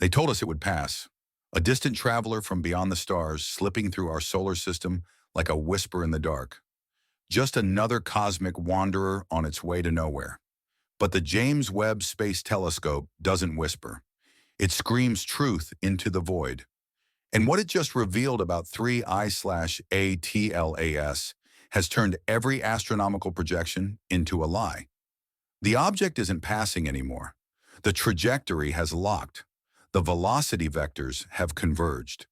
They told us it would pass. A distant traveler from beyond the stars slipping through our solar system like a whisper in the dark. Just another cosmic wanderer on its way to nowhere. But the James Webb Space Telescope doesn't whisper. It screams truth into the void. And what it just revealed about 3I/ATLAS has turned every astronomical projection into a lie. The object isn't passing anymore. The trajectory has locked. The velocity vectors have converged.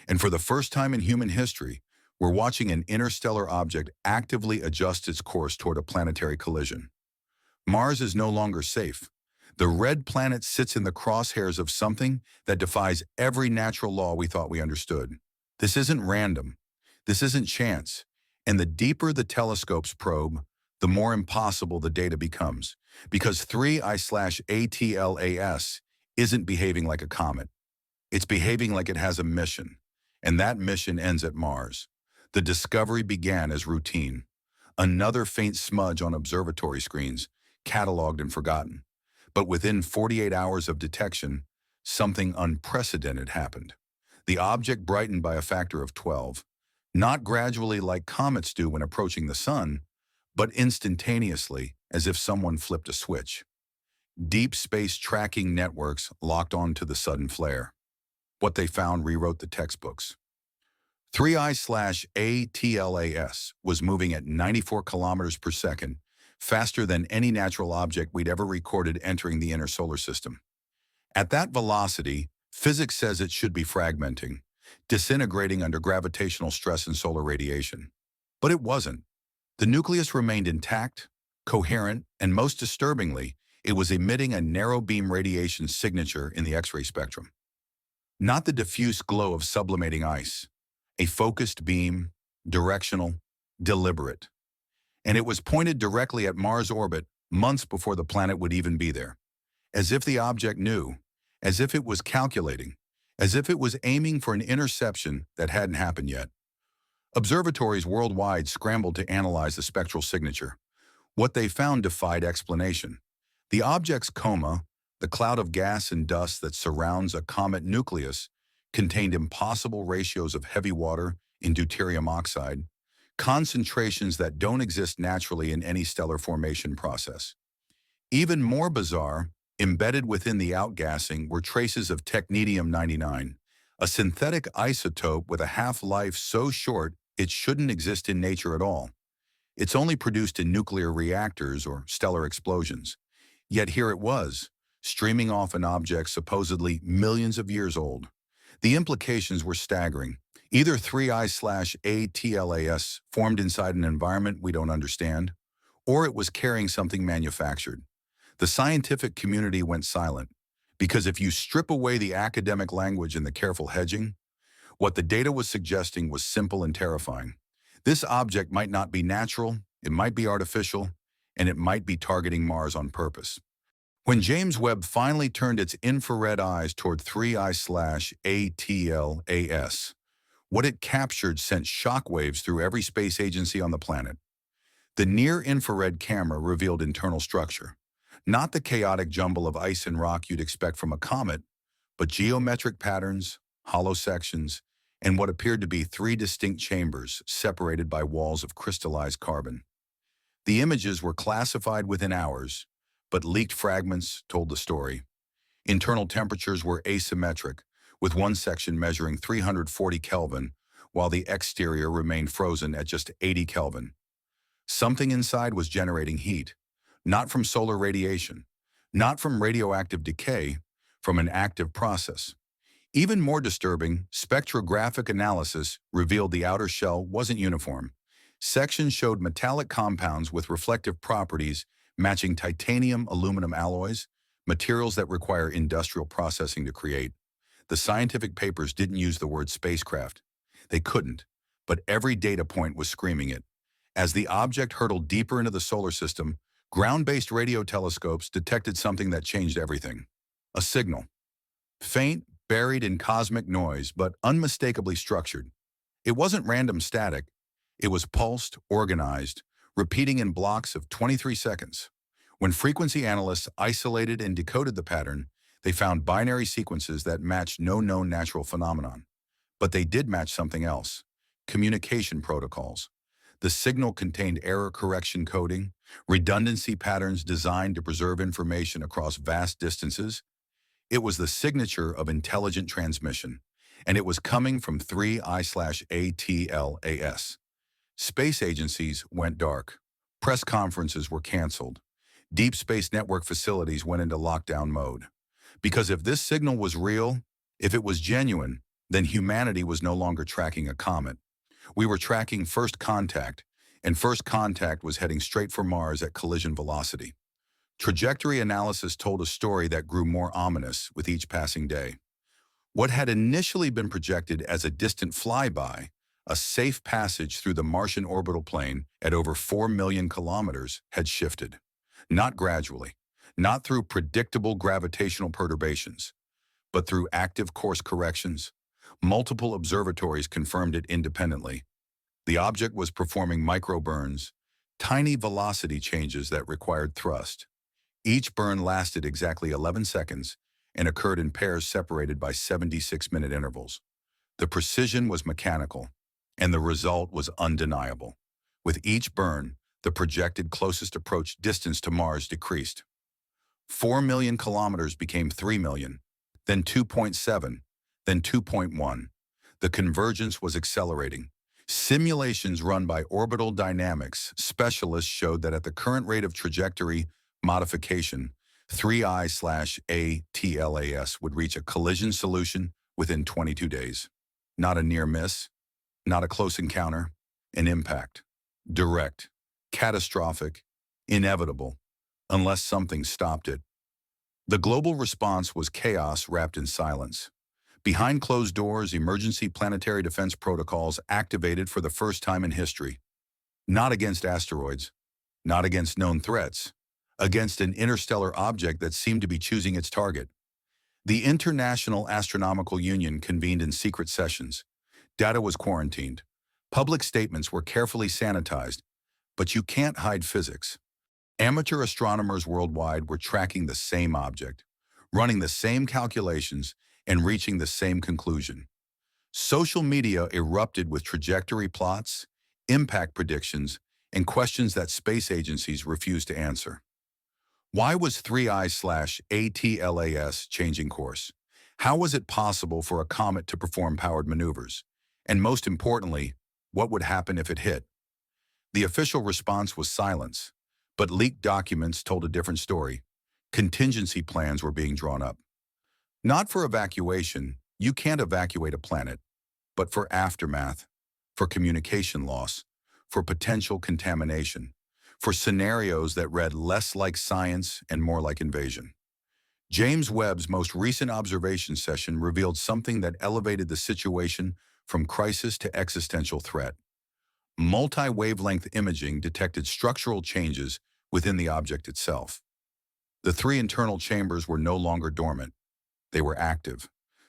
And for the first time in human history, we're watching an interstellar object actively adjust its course toward a planetary collision. Mars is no longer safe. The red planet sits in the crosshairs of something that defies every natural law we thought we understood. This isn't random. This isn't chance. And the deeper the telescope's probe, the more impossible the data becomes. Because 3I/ATLAS isn't behaving like a comet. It's behaving like it has a mission. And that mission ends at Mars. The discovery began as routine. Another faint smudge on observatory screens, cataloged and forgotten. But within 48 hours of detection, something unprecedented happened. The object brightened by a factor of 12, not gradually like comets do when approaching the sun, but instantaneously, as if someone flipped a switch. Deep space tracking networks locked on to the sudden flare. What they found rewrote the textbooks. 3I/ATLAS was moving at 94 kilometers per second, faster than any natural object we'd ever recorded entering the inner solar system. At that velocity, physics says it should be fragmenting, disintegrating under gravitational stress and solar radiation. But it wasn't. The nucleus remained intact, coherent, and most disturbingly, it was emitting a narrow beam radiation signature in the X-ray spectrum. Not the diffuse glow of sublimating ice. A focused beam, directional, deliberate. And it was pointed directly at Mars' orbit months before the planet would even be there. As if the object knew, as if it was calculating, as if it was aiming for an interception that hadn't happened yet. Observatories worldwide scrambled to analyze the spectral signature. What they found defied explanation. The object's coma, the cloud of gas and dust that surrounds a comet nucleus, contained impossible ratios of heavy water in deuterium oxide, concentrations that don't exist naturally in any stellar formation process. Even more bizarre, embedded within the outgassing were traces of technetium-99, a synthetic isotope with a half-life so short it shouldn't exist in nature at all. It's only produced in nuclear reactors or stellar explosions. Yet here it was, streaming off an object supposedly millions of years old. The implications were staggering. Either 3I/ATLAS formed inside an environment we don't understand, or it was carrying something manufactured. The scientific community went silent, because if you strip away the academic language and the careful hedging, what the data was suggesting was simple and terrifying. This object might not be natural, it might be artificial, and it might be targeting Mars on purpose. When James Webb finally turned its infrared eyes toward 3I/ATLAS, what it captured sent shockwaves through every space agency on the planet. The near-infrared camera revealed internal structure, not the chaotic jumble of ice and rock you'd expect from a comet, but geometric patterns, hollow sections, and what appeared to be 3 distinct chambers separated by walls of crystallized carbon. The images were classified within hours, but leaked fragments told the story. Internal temperatures were asymmetric, with one section measuring 340 Kelvin, while the exterior remained frozen at just 80 Kelvin. Something inside was generating heat, not from solar radiation, not from radioactive decay, from an active process. Even more disturbing, spectrographic analysis revealed the outer shell wasn't uniform. Sections showed metallic compounds with reflective properties matching titanium-aluminum alloys, materials that require industrial processing to create. The scientific papers didn't use the word spacecraft. They couldn't, but every data point was screaming it. As the object hurtled deeper into the solar system, ground-based radio telescopes detected something that changed everything. A signal. Faint, buried in cosmic noise, but unmistakably structured. It wasn't random static. It was pulsed, organized, repeating in blocks of 23 seconds. When frequency analysts isolated and decoded the pattern, They found binary sequences that matched no known natural phenomenon. But they did match something else: communication protocols. The signal contained error correction coding, redundancy patterns designed to preserve information across vast distances. It was the signature of intelligent transmission, and it was coming from 3I/ATLAS. Space agencies went dark. Press conferences were canceled. Deep Space Network facilities went into lockdown mode. Because if this signal was real, if it was genuine, then humanity was no longer tracking a comet. We were tracking first contact, and first contact was heading straight for Mars at collision velocity. Trajectory analysis told a story that grew more ominous with each passing day. What had initially been projected as a distant flyby, a safe passage through the Martian orbital plane at over 4 million kilometers, had shifted. Not gradually, not through predictable gravitational perturbations, but through active course corrections. Multiple observatories confirmed it independently. The object was performing microburns, tiny velocity changes that required thrust. Each burn lasted exactly 11 seconds and occurred in pairs separated by 76-minute intervals. The precision was mechanical, and the result was undeniable. With each burn, the projected closest approach distance to Mars decreased. 4 million kilometers became 3 million, then 2.7, then 2.1. The convergence was accelerating. Simulations run by orbital dynamics specialists showed that at the current rate of trajectory modification, 3I/ATLAS would reach a collision solution within 22 days. Not a near miss, not a close encounter, an impact. Direct, catastrophic, inevitable, unless something stopped it. The global response was chaos wrapped in silence. Behind closed doors, emergency planetary defense protocols activated for the first time in history. Not against asteroids, not against known threats, against an interstellar object that seemed to be choosing its target. The International Astronomical Union convened in secret sessions. Data was quarantined. Public statements were carefully sanitized, but you can't hide physics. Amateur astronomers worldwide were tracking the same object, running the same calculations, and reaching the same conclusion. Social media erupted with trajectory plots, impact predictions, and questions that space agencies refused to answer. Why was 3I/ATLAS changing course? How was it possible for a comet to perform powered maneuvers? And most importantly, what would happen if it hit? The official response was silence, but leaked documents told a different story. Contingency plans were being drawn up. Not for evacuation, you can't evacuate a planet, but for aftermath, for communication loss, for potential contamination, for scenarios that read less like science and more like invasion. James Webb's most recent observation session revealed something that elevated the situation from crisis to existential threat. Multi-wavelength imaging detected structural changes within the object itself. The three internal chambers were no longer dormant. They were active.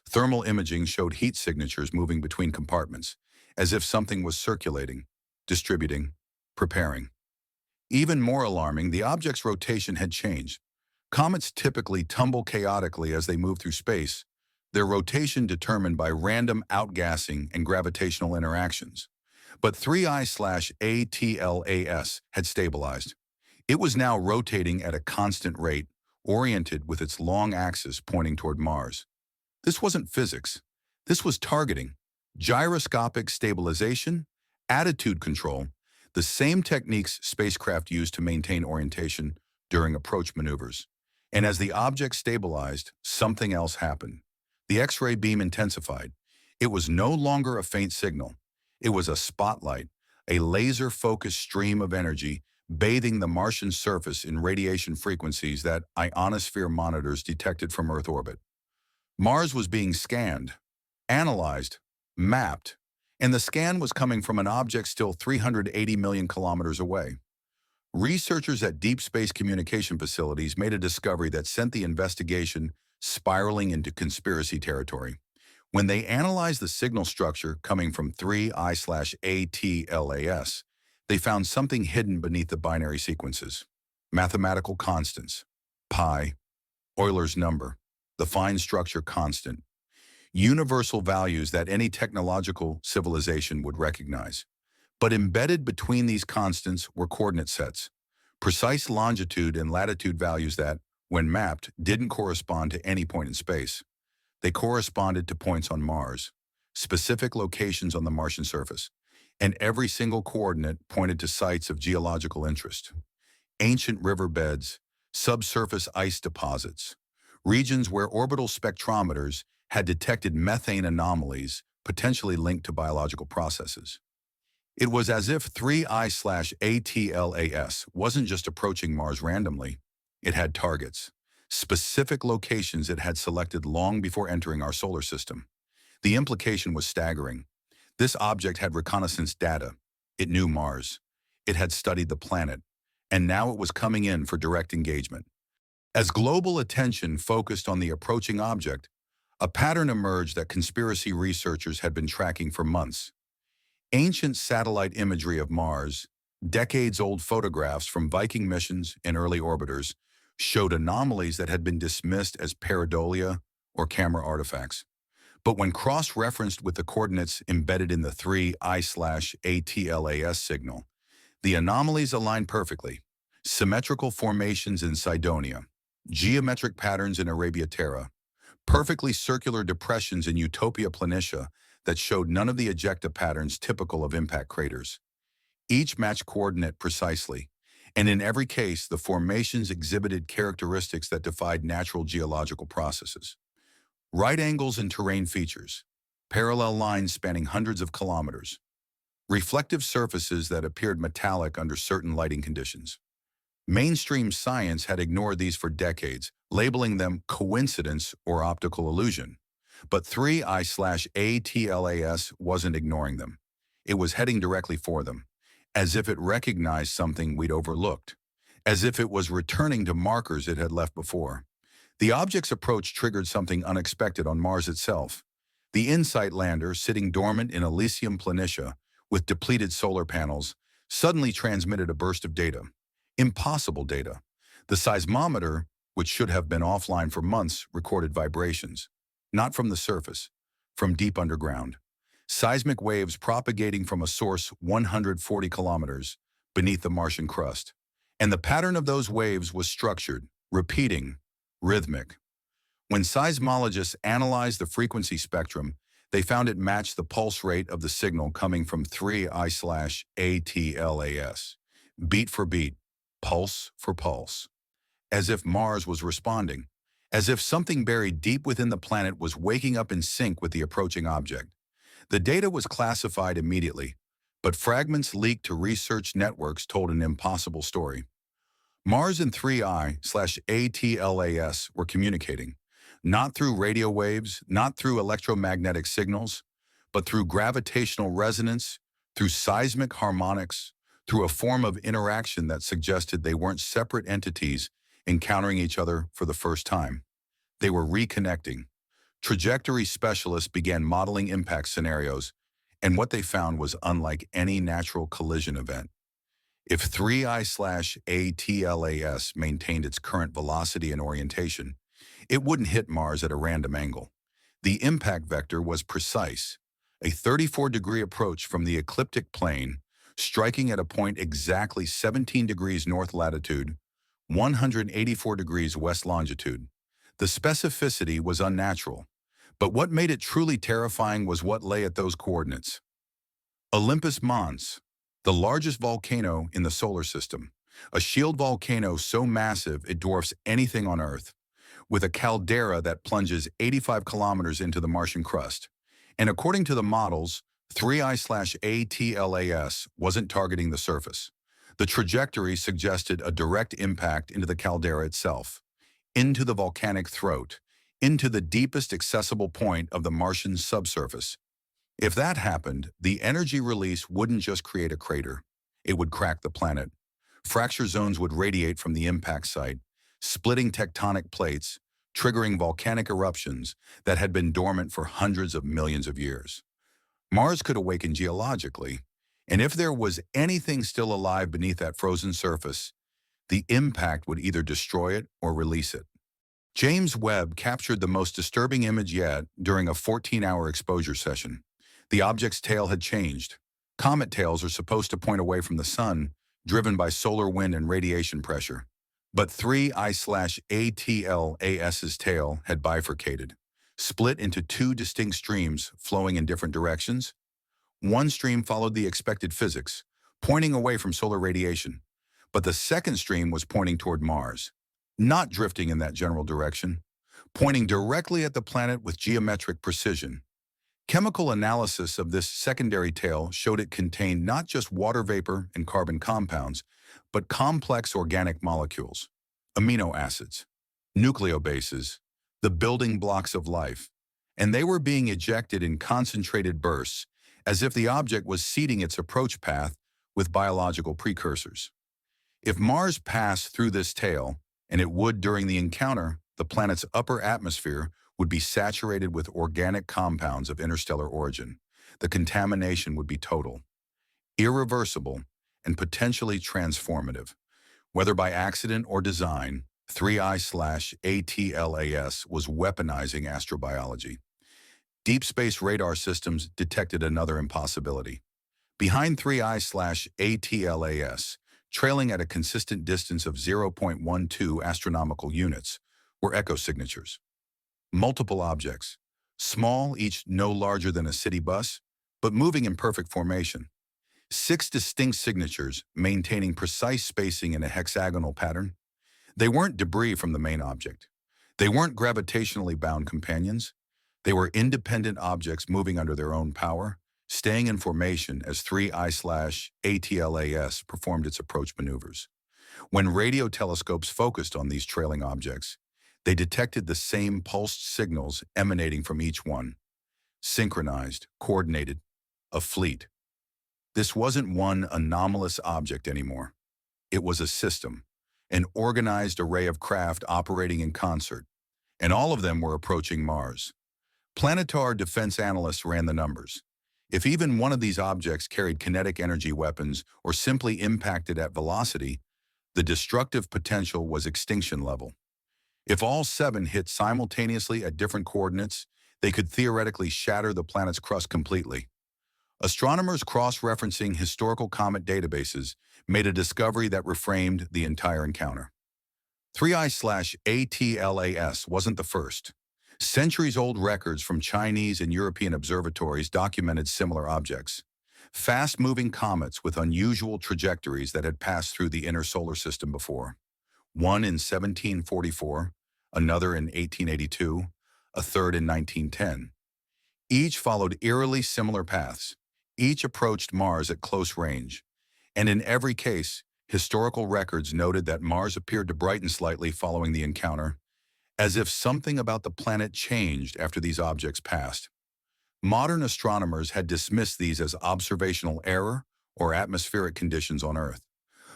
Thermal imaging showed heat signatures moving between compartments, as if something was circulating, distributing, preparing. Even more alarming, the object's rotation had changed. Comets typically tumble chaotically as they move through space, their rotation determined by random outgassing and gravitational interactions. But 3I/ATLAS had stabilized. It was now rotating at a constant rate, oriented with its long axis pointing toward Mars. This wasn't physics. This was targeting, gyroscopic stabilization, attitude control, the same techniques spacecraft use to maintain orientation during approach maneuvers. And as the object stabilized, something else happened. The X-ray beam intensified. It was no longer a faint signal. It was a spotlight, a laser-focused stream of energy bathing the Martian surface in radiation frequencies that ionosphere monitors detected from Earth orbit. Mars was being scanned, analyzed, mapped, and the scan was coming from an object still 380 million kilometers away. Researchers at Deep Space Communication Facilities made a discovery that sent the investigation spiraling into conspiracy territory. When they analyzed the signal structure coming from 3I/ATLAS, they found something hidden beneath the binary sequences. Mathematical constants, pi, Euler's number, the fine structure constant, universal values that any technological civilization would recognize. But embedded between these constants were coordinate sets, precise longitude and latitude values that, when mapped, didn't correspond to any point in space. They corresponded to points on Mars, specific locations on the Martian surface, and every single coordinate pointed to sites of geological interest. Ancient riverbeds, subsurface ice deposits, regions where orbital spectrometers had detected methane anomalies potentially linked to biological processes. It was as if 3I/ATLAS wasn't just approaching Mars randomly. It had targets, specific locations it had selected long before entering our solar system. The implication was staggering. This object had reconnaissance data. It knew Mars. It had studied the planet. And now it was coming in for direct engagement. As global attention focused on the approaching object, a pattern emerged that conspiracy researchers had been tracking for months. Ancient satellite imagery of Mars, decades-old photographs from Viking missions and early orbiters, showed anomalies that had been dismissed as pareidolia or camera artifacts. But when cross-referenced with the coordinates embedded in the 3I/ATLAS signal, the anomalies aligned perfectly. Symmetrical formations in Cydonia, geometric patterns in Arabia Terra, perfectly circular depressions in Utopia Planitia that showed none of the ejecta patterns typical of impact craters. Each matched coordinate precisely, and in every case, the formations exhibited characteristics that defied natural geological processes. Right angles and terrain features, parallel lines spanning hundreds of kilometers, reflective surfaces that appeared metallic under certain lighting conditions. Mainstream science had ignored these for decades, labeling them coincidence or optical illusion. But 3I/ATLAS wasn't ignoring them. It was heading directly for them, as if it recognized something we'd overlooked, as if it was returning to markers it had left before. The object's approach triggered something unexpected on Mars itself. The InSight lander, sitting dormant in Elysium Planitia with depleted solar panels, suddenly transmitted a burst of data. Impossible data. The seismometer, which should have been offline for months, recorded vibrations. Not from the surface, from deep underground. Seismic waves propagating from a source 140 kilometers beneath the Martian crust. And the pattern of those waves was structured, repeating, rhythmic. When seismologists analyzed the frequency spectrum, they found it matched the pulse rate of the signal coming from 3I/ATLAS. Beat for beat, pulse for pulse. As if Mars was responding. As if something buried deep within the planet was waking up in sync with the approaching object. The data was classified immediately, but fragments leaked to research networks told an impossible story. Mars and 3I/ATLAS were communicating, not through radio waves, not through electromagnetic signals, but through gravitational resonance, through seismic harmonics, through a form of interaction that suggested they weren't separate entities encountering each other for the first time. They were reconnecting. Trajectory specialists began modeling impact scenarios, and what they found was unlike any natural collision event. If 3I/ATLAS maintained its current velocity and orientation, it wouldn't hit Mars at a random angle. The impact vector was precise, a 34-degree approach from the ecliptic plane, striking at a point exactly 17 degrees north latitude, 184 degrees west longitude. The specificity was unnatural, but what made it truly terrifying was what lay at those coordinates. Olympus Mons, the largest volcano in the solar system, a shield volcano so massive it dwarfs anything on Earth, with a caldera that plunges 85 kilometers into the Martian crust. And according to the models, 3I/ATLAS wasn't targeting the surface. The trajectory suggested a direct impact into the caldera itself, into the volcanic throat, into the deepest accessible point of the Martian subsurface. If that happened, the energy release wouldn't just create a crater. It would crack the planet. Fracture zones would radiate from the impact site, splitting tectonic plates, triggering volcanic eruptions that had been dormant for hundreds of millions of years. Mars could awaken geologically, and if there was anything still alive beneath that frozen surface, the impact would either destroy it or release it. James Webb captured the most disturbing image yet during a 14-hour exposure session. The object's tail had changed. Comet tails are supposed to point away from the sun, driven by solar wind and radiation pressure. But 3I/ATLAS's tail had bifurcated, split into two distinct streams flowing in different directions. One stream followed the expected physics, pointing away from solar radiation, but the second stream was pointing toward Mars, not drifting in that general direction, pointing directly at the planet with geometric precision. Chemical analysis of this secondary tail showed it contained not just water vapor and carbon compounds, but complex organic molecules, amino acids, nucleobases, the building blocks of life, and they were being ejected in concentrated bursts, as if the object was seeding its approach path with biological precursors. If Mars passed through this tail, and it would during the encounter, the planet's upper atmosphere would be saturated with organic compounds of interstellar origin. The contamination would be total, irreversible, and potentially transformative. Whether by accident or design, 3I/ATLAS was weaponizing astrobiology. Deep space radar systems detected another impossibility. Behind 3I/ATLAS, trailing at a consistent distance of 0.12 astronomical units, were echo signatures. Multiple objects, small, each no larger than a city bus, but moving in perfect formation. 6 distinct signatures maintaining precise spacing in a hexagonal pattern. They weren't debris from the main object. They weren't gravitationally bound companions. They were independent objects moving under their own power, staying in formation as 3I/ATLAS performed its approach maneuvers. When radio telescopes focused on these trailing objects, they detected the same pulsed signals emanating from each one. Synchronized, coordinated, a fleet. This wasn't one anomalous object anymore. It was a system, an organized array of craft operating in concert, and all of them were approaching Mars. Planetary defense analysts ran the numbers. If even one of these objects carried kinetic energy weapons or simply impacted at velocity, the destructive potential was extinction level. If all 7 hit simultaneously at different coordinates, they could theoretically shatter the planet's crust completely. Astronomers cross-referencing historical comet databases made a discovery that reframed the entire encounter. 3I/ATLAS wasn't the first. Centuries-old records from Chinese and European observatories documented similar objects. Fast-moving comets with unusual trajectories that had passed through the inner solar system before. One in 1744, another in 1882, a third in 1910. Each followed eerily similar paths. Each approached Mars at close range. And in every case, historical records noted that Mars appeared to brighten slightly following the encounter, as if something about the planet changed after these objects passed. Modern astronomers had dismissed these as observational error or atmospheric conditions on Earth.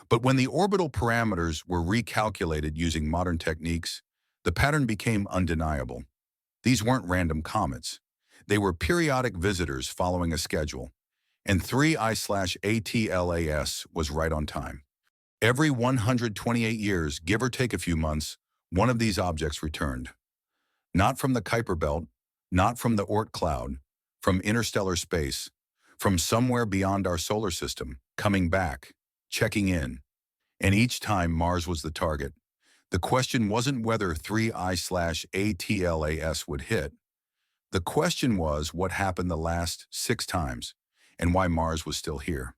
But when the orbital parameters were recalculated using modern techniques, the pattern became undeniable. These weren't random comets. They were periodic visitors following a schedule, and 3I/ATLAS was right on time. Every 128 years, give or take a few months, one of these objects returned. Not from the Kuiper Belt, not from the Oort cloud, from interstellar space, from somewhere beyond our solar system, coming back, checking in. And each time Mars was the target. The question wasn't whether 3I/ATLAS would hit. The question was what happened the last 6 times, and why Mars was still here.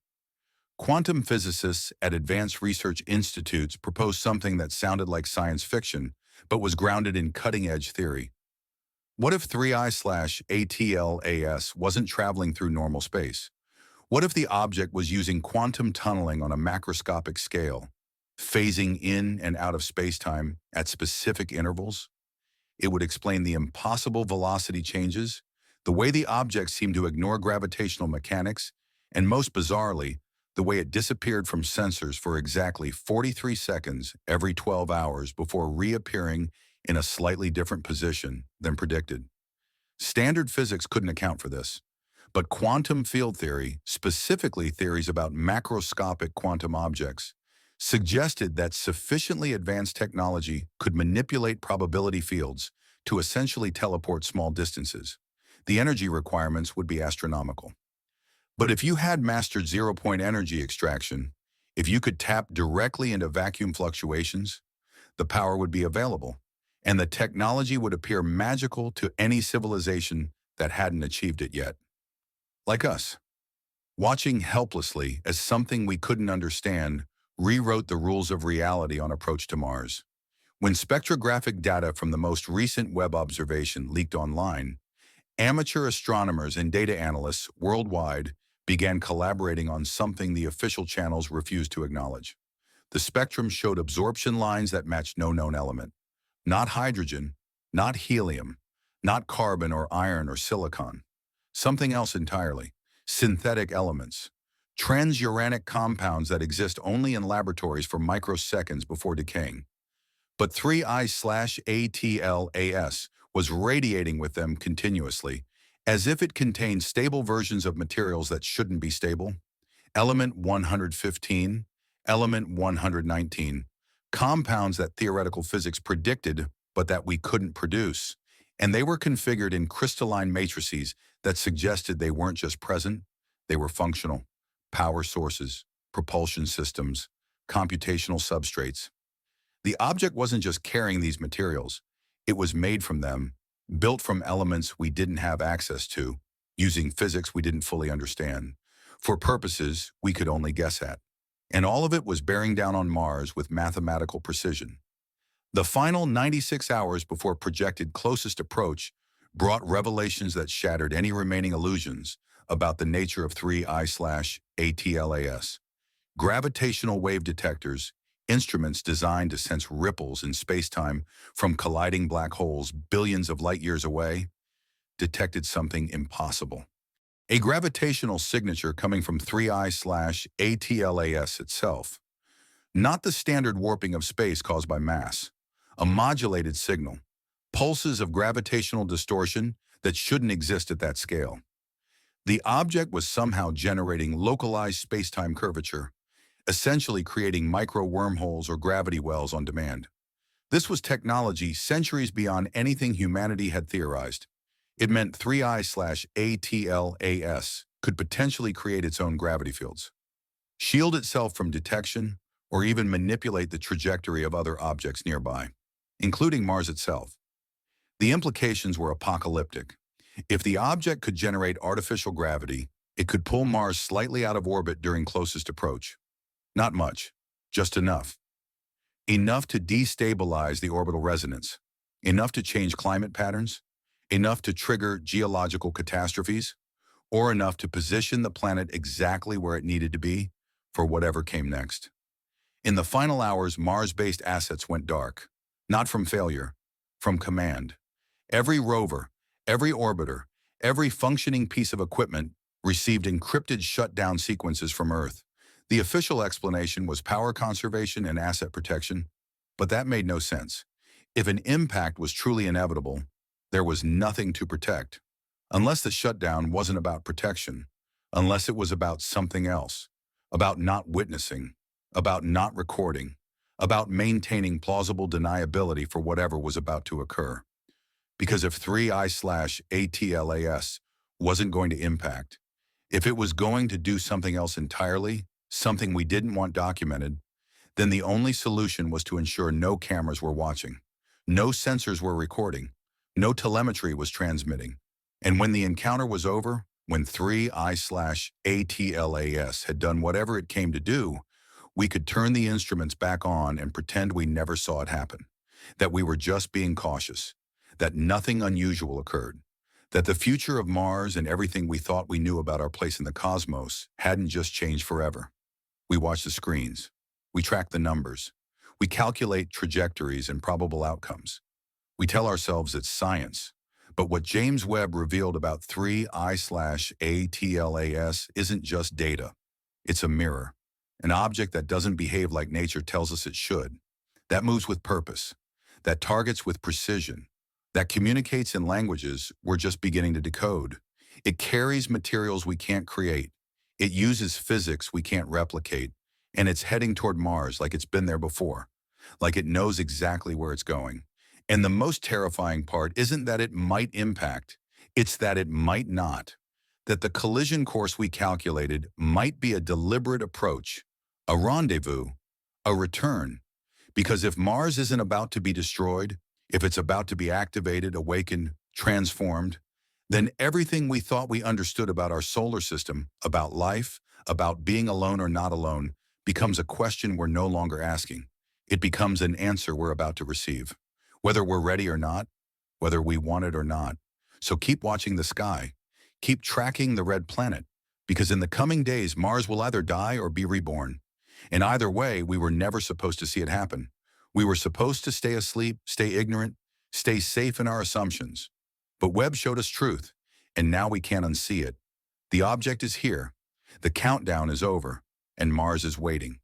Quantum physicists at advanced research institutes proposed something that sounded like science fiction, but was grounded in cutting-edge theory. What if 3I/ATLAS wasn't traveling through normal space? What if the object was using quantum tunneling on a macroscopic scale, phasing in and out of space-time at specific intervals? It would explain the impossible velocity changes, the way the object seemed to ignore gravitational mechanics, and most bizarrely, the way it disappeared from sensors for exactly 43 seconds every 12 hours before reappearing in a slightly different position than predicted. Standard physics couldn't account for this, but quantum field theory, specifically theories about macroscopic quantum objects, suggested that sufficiently advanced technology could manipulate probability fields to essentially teleport small distances. The energy requirements would be astronomical. But if you had mastered zero-point energy extraction, if you could tap directly into vacuum fluctuations, the power would be available, and the technology would appear magical to any civilization that hadn't achieved it yet. Like us, watching helplessly as something we couldn't understand rewrote the rules of reality on approach to Mars. When spectrographic data from the most recent Webb observation leaked online, amateur astronomers and data analysts worldwide began collaborating on something the official channels refused to acknowledge. The spectrum showed absorption lines that matched no known element. Not hydrogen, not helium, not carbon or iron or silicon. Something else entirely. Synthetic elements. Transuranic compounds that exist only in laboratories for microseconds before decaying. But 3I/ATLAS was radiating with them continuously, as if it contained stable versions of materials that shouldn't be stable. Element 115, element 119, compounds that theoretical physics predicted but that we couldn't produce. And they were configured in crystalline matrices that suggested they weren't just present, they were functional. Power sources, propulsion systems, computational substrates. The object wasn't just carrying these materials, it was made from them, built from elements we didn't have access to, using physics we didn't fully understand, for purposes we could only guess at. And all of it was bearing down on Mars with mathematical precision. The final 96 hours before projected closest approach brought revelations that shattered any remaining illusions about the nature of 3I/ATLAS. Gravitational wave detectors, instruments designed to sense ripples in spacetime from colliding black holes billions of light years away, detected something impossible. A gravitational signature coming from 3I/ATLAS itself. Not the standard warping of space caused by mass. A modulated signal. Pulses of gravitational distortion that shouldn't exist at that scale. The object was somehow generating localized spacetime curvature, essentially creating micro wormholes or gravity wells on demand. This was technology centuries beyond anything humanity had theorized. It meant 3I/ATLAS could potentially create its own gravity fields, shield itself from detection, or even manipulate the trajectory of other objects nearby, including Mars itself. The implications were apocalyptic. If the object could generate artificial gravity, it could pull Mars slightly out of orbit during closest approach. Not much, just enough. Enough to destabilize the orbital resonance, enough to change climate patterns, enough to trigger geological catastrophes, or enough to position the planet exactly where it needed to be for whatever came next. In the final hours, Mars-based assets went dark, not from failure, from command. Every rover, every orbiter, every functioning piece of equipment received encrypted shutdown sequences from Earth. The official explanation was power conservation and asset protection, but that made no sense. If an impact was truly inevitable, there was nothing to protect, unless the shutdown wasn't about protection, unless it was about something else, about not witnessing, about not recording, about maintaining plausible deniability for whatever was about to occur. Because if 3I/ATLAS wasn't going to impact, if it was going to do something else entirely, something we didn't want documented, then the only solution was to ensure no cameras were watching, no sensors were recording, no telemetry was transmitting. And when the encounter was over, when 3I/ATLAS had done whatever it came to do, we could turn the instruments back on and pretend we never saw it happen, that we were just being cautious, that nothing unusual occurred, that the future of Mars and everything we thought we knew about our place in the cosmos hadn't just changed forever. We watch the screens. We track the numbers. We calculate trajectories and probable outcomes. We tell ourselves it's science. But what James Webb revealed about 3I/ATLAS isn't just data. It's a mirror, an object that doesn't behave like nature tells us it should, that moves with purpose, that targets with precision, that communicates in languages we're just beginning to decode. It carries materials we can't create. It uses physics we can't replicate. and it's heading toward Mars like it's been there before, like it knows exactly where it's going. And the most terrifying part isn't that it might impact, it's that it might not. That the collision course we calculated might be a deliberate approach, a rendezvous, a return. Because if Mars isn't about to be destroyed, if it's about to be activated, awakened, transformed, then everything we thought we understood about our solar system, about life, about being alone or not alone, becomes a question we're no longer asking. It becomes an answer we're about to receive, whether we're ready or not, whether we want it or not. So keep watching the sky. Keep tracking the red planet, because in the coming days, Mars will either die or be reborn. And either way, we were never supposed to see it happen. We were supposed to stay asleep, stay ignorant, stay safe in our assumptions. But Webb showed us truth, and now we can't unsee it. The object is here, the countdown is over, and Mars is waiting.